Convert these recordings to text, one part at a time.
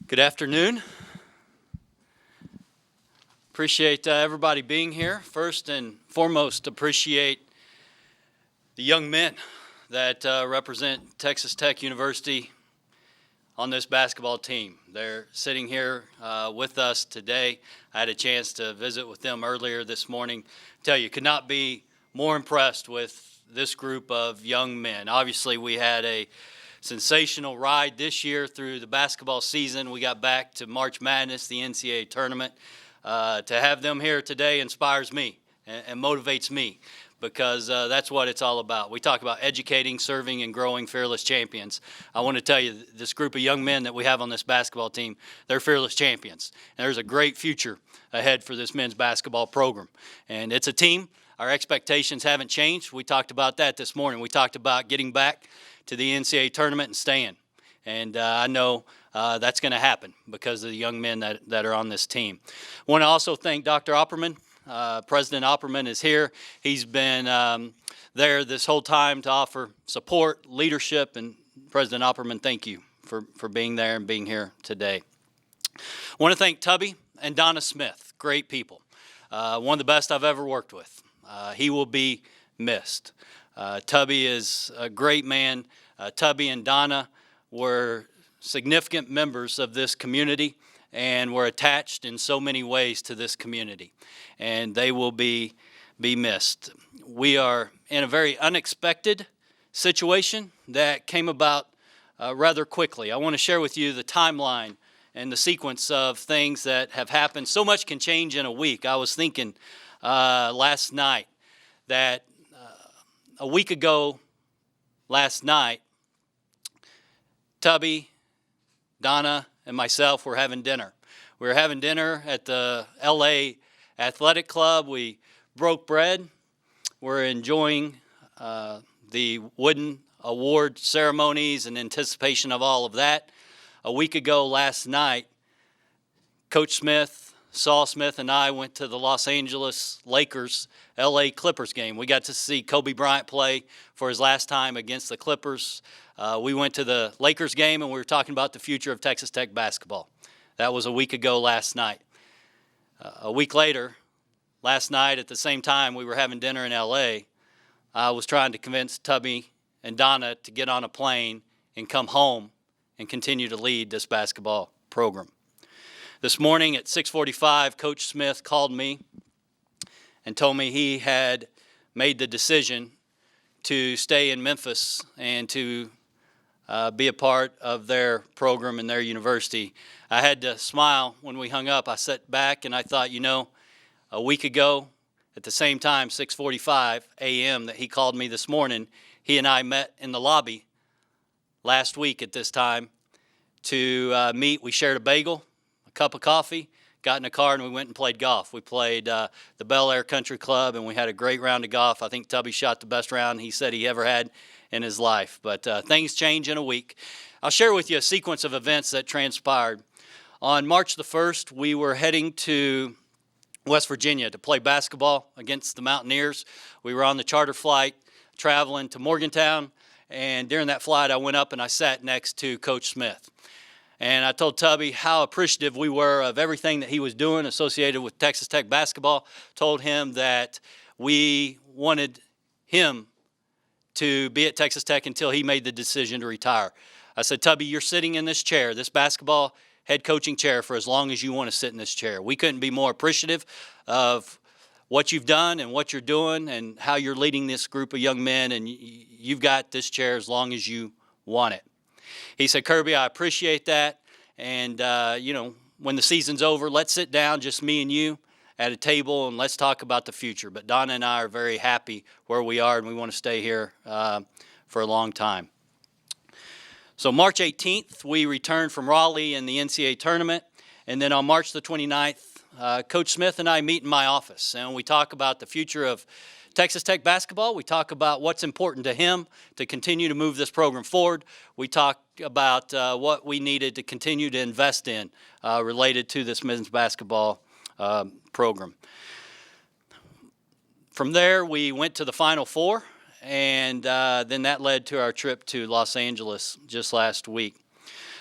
Good afternoon. Appreciate everybody being here. First and foremost, appreciate the young men that represent Texas Tech University on this basketball team. They're sitting here with us today. I had a chance to visit with them earlier this morning. Tell you, could not be more impressed with this group of young men. Obviously, we had a sensational ride this year through the basketball season. We got back to March Madness, the NCAA tournament. To have them here today inspires me and motivates me because that's what it's all about. We talk about educating, serving, and growing fearless champions. I want to tell you, this group of young men that we have on this basketball team, they're fearless champions. And there's a great future ahead for this men's basketball program. And it's a team. Our expectations haven't changed. We talked about that this morning. We talked about getting back to the NCAA tournament and staying. And I know that's going to happen because of the young men that are on this team. I want to also thank Dr. Opperman. President Opperman is here. He's been there this whole time to offer support, leadership, and President Opperman, thank you for being there and being here today. I want to thank Tubby and Donna Smith, great people. One of the best I've ever worked with. He will be missed. Tubby is a great man. Tubby and Donna were significant members of this community and were attached in so many ways to this community, and they will be missed. We are in a very unexpected situation that came about rather quickly. I want to share with you the timeline and the sequence of things that have happened. So much can change in a week. I was thinking last night that a week ago last night, Tubby, Donna, and myself were having dinner. We were having dinner at the LA Athletic Club. We broke bread. We're enjoying the wooden award ceremonies in anticipation of all of that. A week ago last night, Coach Smith, Saul Smith, and I went to the Los Angeles Lakers LA Clippers game. We got to see Kobe Bryant play for his last time against the Clippers. We went to the Lakers game and we were talking about the future of Texas Tech basketball. That was a week ago last night. A week later, last night at the same time we were having dinner in LA, I was trying to convince Tubby and Donna to get on a plane and come home and continue to lead this basketball program. This morning at 6:45, Coach Smith called me and told me he had made the decision to stay in Memphis and to be a part of their program and their university. I had to smile when we hung up. I sat back and I thought, a week ago at the same time, 6:45 a.m. that he called me this morning, he and I met in the lobby last week at this time to meet. We shared a bagel, a cup of coffee, got in a car, and we went and played golf. We played the Bel Air Country Club, and we had a great round of golf. I think Tubby shot the best round he said he ever had in his life. But things change in a week. I'll share with you a sequence of events that transpired. On March the 1st, we were heading to West Virginia to play basketball against the Mountaineers. We were on the charter flight traveling to Morgantown, and during that flight, I went up and I sat next to Coach Smith. And I told Tubby how appreciative we were of everything that he was doing associated with Texas Tech basketball. Told him that we wanted him to be at Texas Tech until he made the decision to retire. I said, Tubby, you're sitting in this chair, this basketball head coaching chair, for as long as you want to sit in this chair. We couldn't be more appreciative of what you've done and what you're doing and how you're leading this group of young men, and you've got this chair as long as you want it. He said, Kirby, I appreciate that, and when the season's over, let's sit down, just me and you, at a table, and let's talk about the future. But Donna and I are very happy where we are, and we want to stay here for a long time. So March 18th, we returned from Raleigh in the NCAA tournament, and then on March the 29th, Coach Smith and I meet in my office, and we talk about the future of Texas Tech basketball. We talk about what's important to him to continue to move this program forward. We talk about what we needed to continue to invest in related to this men's basketball program. From there, we went to the Final Four, and then that led to our trip to Los Angeles just last week.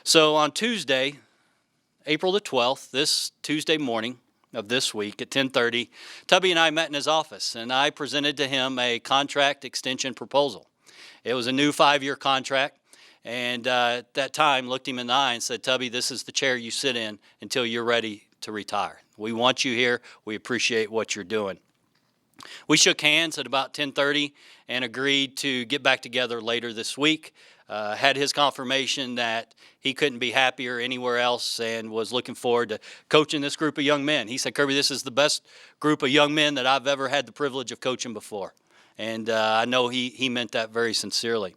So on Tuesday, April the 12th, this Tuesday morning of this week at 10:30, Tubby and I met in his office, and I presented to him a contract extension proposal. It was a new 5-year contract, and at that time looked him in the eye and said, Tubby, this is the chair you sit in until you're ready to retire. We want you here. We appreciate what you're doing. We shook hands at about 10:30 and agreed to get back together later this week. Had his confirmation that he couldn't be happier anywhere else and was looking forward to coaching this group of young men. He said, Kirby, this is the best group of young men that I've ever had the privilege of coaching before. And I know he meant that very sincerely.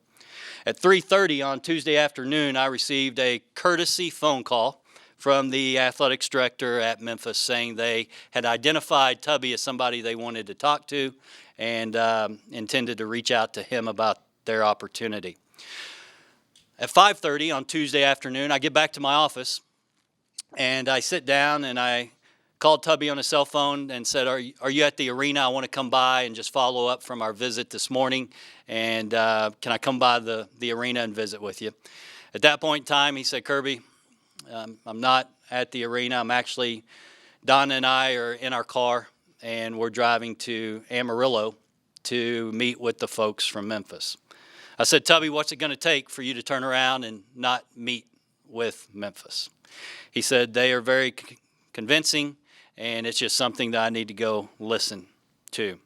At 3:30 on Tuesday afternoon, I received a courtesy phone call from the athletics director at Memphis saying they had identified Tubby as somebody they wanted to talk to and intended to reach out to him about their opportunity. At 5:30 on Tuesday afternoon, I get back to my office and I sit down and I called Tubby on his cell phone and said, are you at the arena? I want to come by and just follow up from our visit this morning, and can I come by the arena and visit with you? At that point in time, he said, Kirby, I'm not at the arena. I'm actually, Donna and I are in our car, and we're driving to Amarillo to meet with the folks from Memphis. I said, Tubby, what's it going to take for you to turn around and not meet with Memphis? He said, they are very convincing, and it's just something that I need to go listen to.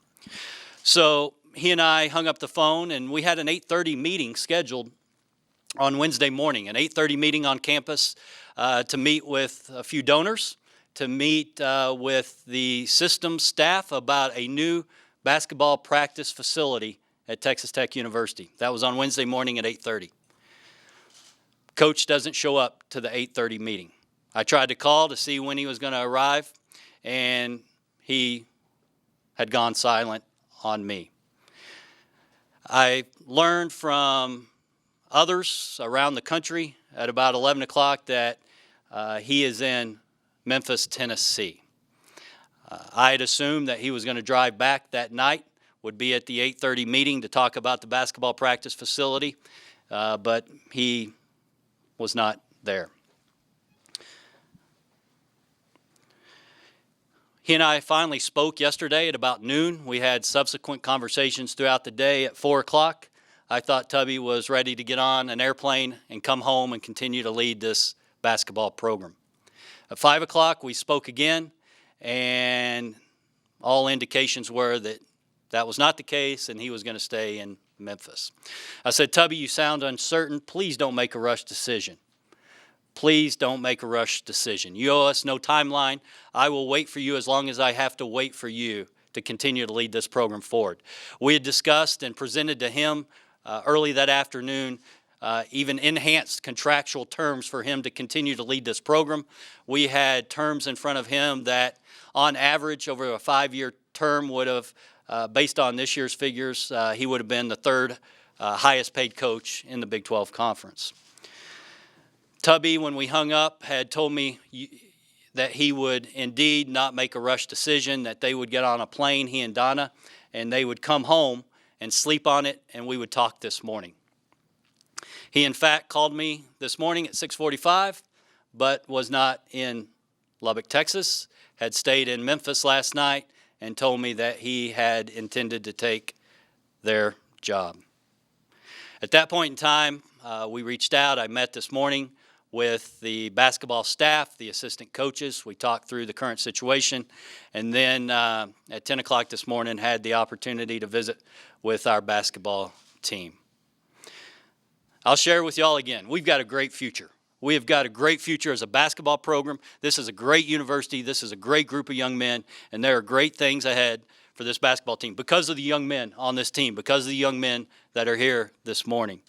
So he and I hung up the phone, and we had an 8:30 meeting scheduled on Wednesday morning, an 8:30 meeting on campus to meet with a few donors, to meet with the system staff about a new basketball practice facility at Texas Tech University. That was on Wednesday morning at 8:30. Coach doesn't show up to the 8:30 meeting. I tried to call to see when he was going to arrive, and he had gone silent on me. I learned from others around the country at about 11 o'clock that he is in Memphis, Tennessee. I had assumed that he was going to drive back that night, would be at the 8:30 meeting to talk about the basketball practice facility, but he was not there. He and I finally spoke yesterday at about noon. We had subsequent conversations throughout the day at 4 o'clock. I thought Tubby was ready to get on an airplane and come home and continue to lead this basketball program. At 5 o'clock, we spoke again, and all indications were that that was not the case, and he was going to stay in Memphis. I said, Tubby, you sound uncertain. Please don't make a rush decision. Please don't make a rush decision. You owe us no timeline. I will wait for you as long as I have to wait for you to continue to lead this program forward. We had discussed and presented to him early that afternoon even enhanced contractual terms for him to continue to lead this program. We had terms in front of him that on average over a 5-year term would have, based on this year's figures, he would have been the third highest paid coach in the Big 12 Conference. Tubby, when we hung up, had told me that he would indeed not make a rush decision, that they would get on a plane, he and Donna, and they would come home and sleep on it, and we would talk this morning. He, in fact, called me this morning at 6:45, but was not in Lubbock, Texas, had stayed in Memphis last night, and told me that he had intended to take their job. At that point in time, we reached out. I met this morning with the basketball staff, the assistant coaches. We talked through the current situation, and then at 10 o'clock this morning had the opportunity to visit with our basketball team. I'll share with y'all again, we've got a great future. We have got a great future as a basketball program. This is a great university. This is a great group of young men, and there are great things ahead for this basketball team because of the young men on this team, because of the young men that are here this morning.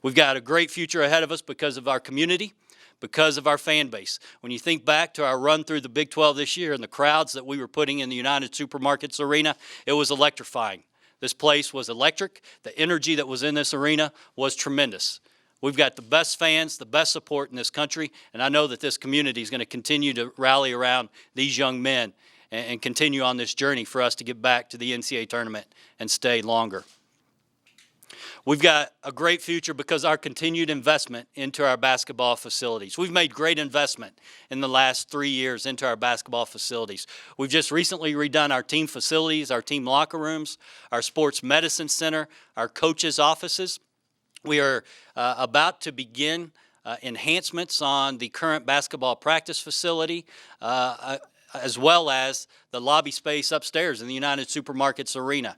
We've got a great future ahead of us because of our community, because of our fan base. When you think back to our run through the Big 12 this year and the crowds that we were putting in the United Supermarkets arena, it was electrifying. This place was electric. The energy that was in this arena was tremendous. We've got the best fans, the best support in this country, and I know that this community is going to continue to rally around these young men and continue on this journey for us to get back to the NCAA tournament and stay longer. We've got a great future because our continued investment into our basketball facilities. We've made great investment in the last 3 years into our basketball facilities. We've just recently redone our team facilities, our team locker rooms, our sports medicine center, our coaches' offices. We are about to begin enhancements on the current basketball practice facility, as well as the lobby space upstairs in the United Supermarkets Arena.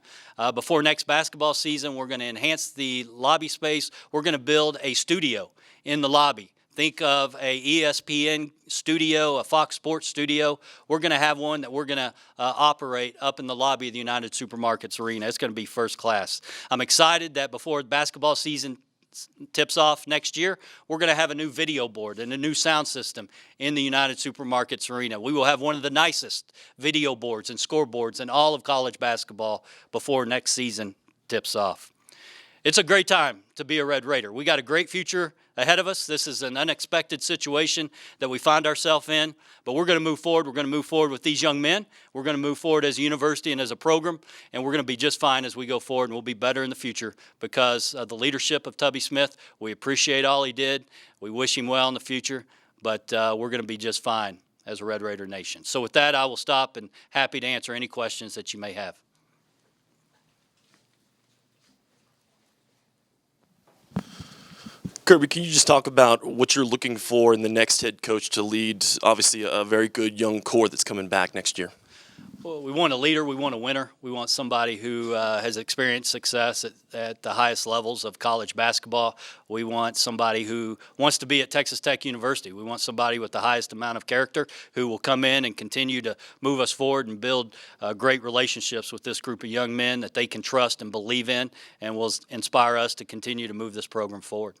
Before next basketball season, we're going to enhance the lobby space. We're going to build a studio in the lobby. Think of a ESPN studio, a Fox Sports studio. We're going to have one that we're going to operate up in the lobby of the United Supermarkets Arena. It's going to be first class. I'm excited that before the basketball season tips off next year, we're going to have a new video board and a new sound system in the United Supermarkets Arena. We will have one of the nicest video boards and scoreboards in all of college basketball before next season tips off. It's a great time to be a Red Raider. We got a great future ahead of us. This is an unexpected situation that we find ourselves in, but we're going to move forward. We're going to move forward with these young men. We're going to move forward as a university and as a program, and we're going to be just fine as we go forward, and we'll be better in the future because of the leadership of Tubby Smith. We appreciate all he did. We wish him well in the future, but we're going to be just fine as a Red Raider Nation. So with that, I will stop and happy to answer any questions that you may have. Kirby, can you just talk about what you're looking for in the next head coach to lead, obviously, a very good young core that's coming back next year? Well, we want a leader. We want a winner. We want somebody who has experienced success at the highest levels of college basketball. We want somebody who wants to be at Texas Tech University. We want somebody with the highest amount of character who will come in and continue to move us forward and build great relationships with this group of young men that they can trust and believe in and will inspire us to continue to move this program forward.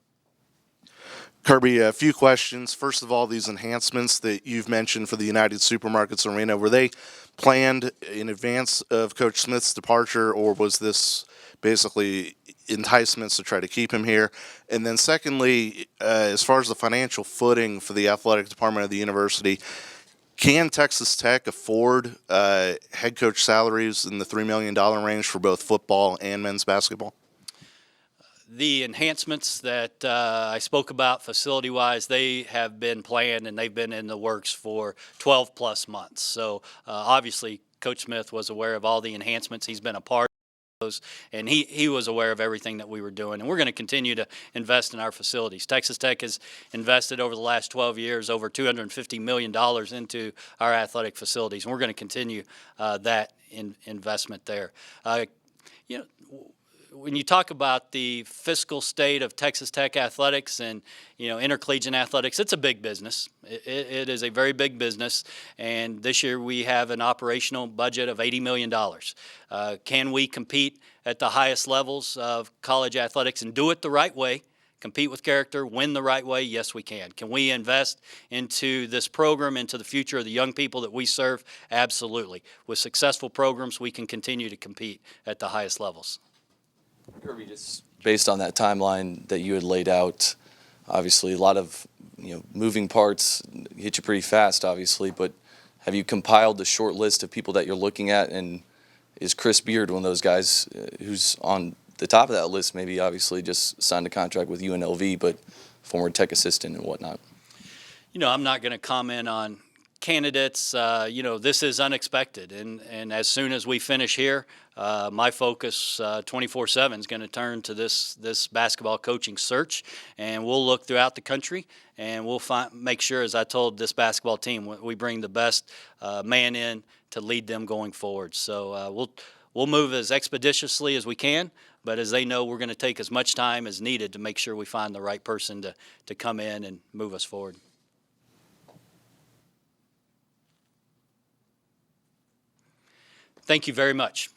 Kirby, a few questions. First of all, these enhancements that you've mentioned for the United Supermarkets Arena, were they planned in advance of Coach Smith's departure, or was this basically enticements to try to keep him here? And then secondly, as far as the financial footing for the athletic department of the university, can Texas Tech afford head coach salaries in the $3 million range for both football and men's basketball? The enhancements that I spoke about facility-wise, they have been planned and they've been in the works for 12-plus months. So obviously, Coach Smith was aware of all the enhancements. He's been a part of those, and he was aware of everything that we were doing. And we're going to continue to invest in our facilities. Texas Tech has invested over the last 12 years over $250 million into our athletic facilities, and we're going to continue that investment there. You know, when you talk about the fiscal state of Texas Tech athletics and, intercollegiate athletics, it's a big business. It is a very big business, and this year we have an operational budget of $80 million. Can we compete at the highest levels of college athletics and do it the right way, compete with character, win the right way? Yes, we can. Can we invest into this program, into the future of the young people that we serve? Absolutely. With successful programs, we can continue to compete at the highest levels. Kirby, just based on that timeline that you had laid out, obviously a lot of moving parts hit you pretty fast, obviously, but have you compiled the short list of people that you're looking at, and is Chris Beard one of those guys who's on the top of that list, maybe obviously just signed a contract with UNLV, but former Tech assistant and whatnot? I'm not going to comment on candidates. This is unexpected, and as soon as we finish here, my focus 24/7 is going to turn to this basketball coaching search, and we'll look throughout the country, and we'll make sure, as I told this basketball team, we bring the best man in to lead them going forward. So we'll move as expeditiously as we can, but as they know, we're going to take as much time as needed to make sure we find the right person to come in and move us forward. Thank you very much.